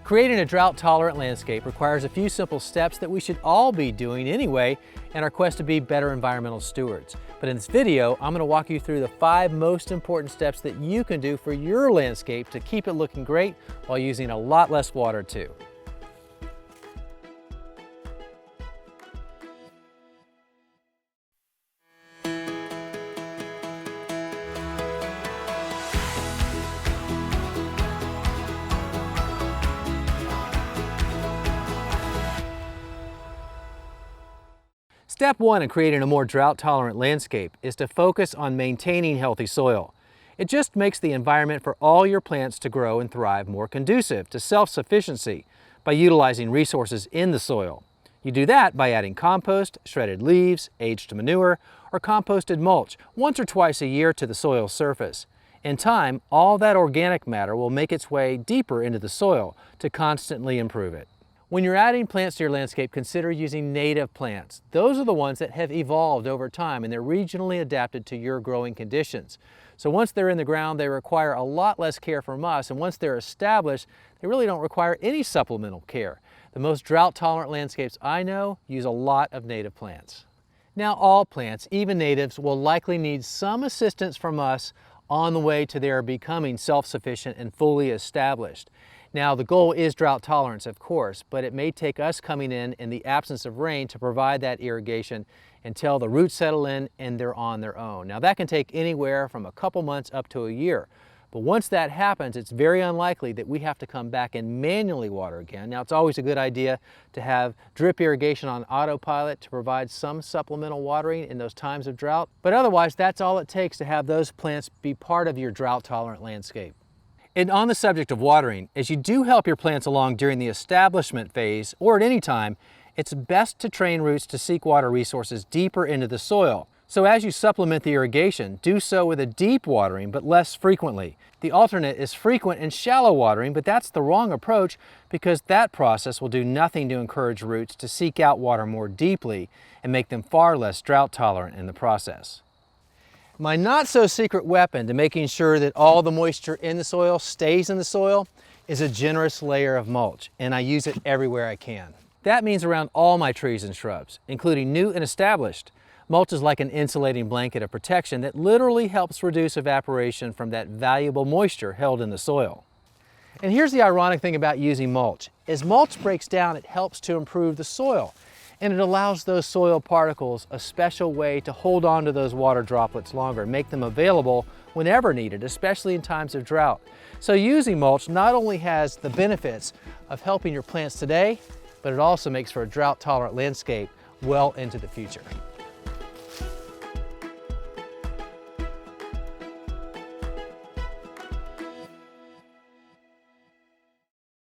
Creating a drought-tolerant landscape requires a few simple steps that we should all be doing anyway in our quest to be better environmental stewards. But in this video, I'm going to walk you through the 5 most important steps that you can do for your landscape to keep it looking great while using a lot less water too. Step 1 in creating a more drought-tolerant landscape is to focus on maintaining healthy soil. It just makes the environment for all your plants to grow and thrive more conducive to self-sufficiency by utilizing resources in the soil. You do that by adding compost, shredded leaves, aged manure, or composted mulch once or twice a year to the soil surface. In time, all that organic matter will make its way deeper into the soil to constantly improve it. When you're adding plants to your landscape, consider using native plants. Those are the ones that have evolved over time and they're regionally adapted to your growing conditions. So once they're in the ground, they require a lot less care from us, and once they're established, they really don't require any supplemental care. The most drought-tolerant landscapes I know use a lot of native plants. Now, all plants, even natives, will likely need some assistance from us on the way to their becoming self-sufficient and fully established. Now, the goal is drought tolerance, of course, but it may take us coming in the absence of rain to provide that irrigation until the roots settle in and they're on their own. Now, that can take anywhere from a couple months up to a year. But once that happens, it's very unlikely that we have to come back and manually water again. Now, it's always a good idea to have drip irrigation on autopilot to provide some supplemental watering in those times of drought. But otherwise, that's all it takes to have those plants be part of your drought-tolerant landscape. And on the subject of watering, as you do help your plants along during the establishment phase or at any time, it's best to train roots to seek water resources deeper into the soil. So as you supplement the irrigation, do so with a deep watering but less frequently. The alternate is frequent and shallow watering, but that's the wrong approach because that process will do nothing to encourage roots to seek out water more deeply and make them far less drought tolerant in the process. My not-so-secret weapon to making sure that all the moisture in the soil stays in the soil is a generous layer of mulch, and I use it everywhere I can. That means around all my trees and shrubs, including new and established. Mulch is like an insulating blanket of protection that literally helps reduce evaporation from that valuable moisture held in the soil. And here's the ironic thing about using mulch. As mulch breaks down, it helps to improve the soil. And it allows those soil particles a special way to hold on to those water droplets longer, make them available whenever needed, especially in times of drought. So using mulch not only has the benefits of helping your plants today, but it also makes for a drought-tolerant landscape well into the future.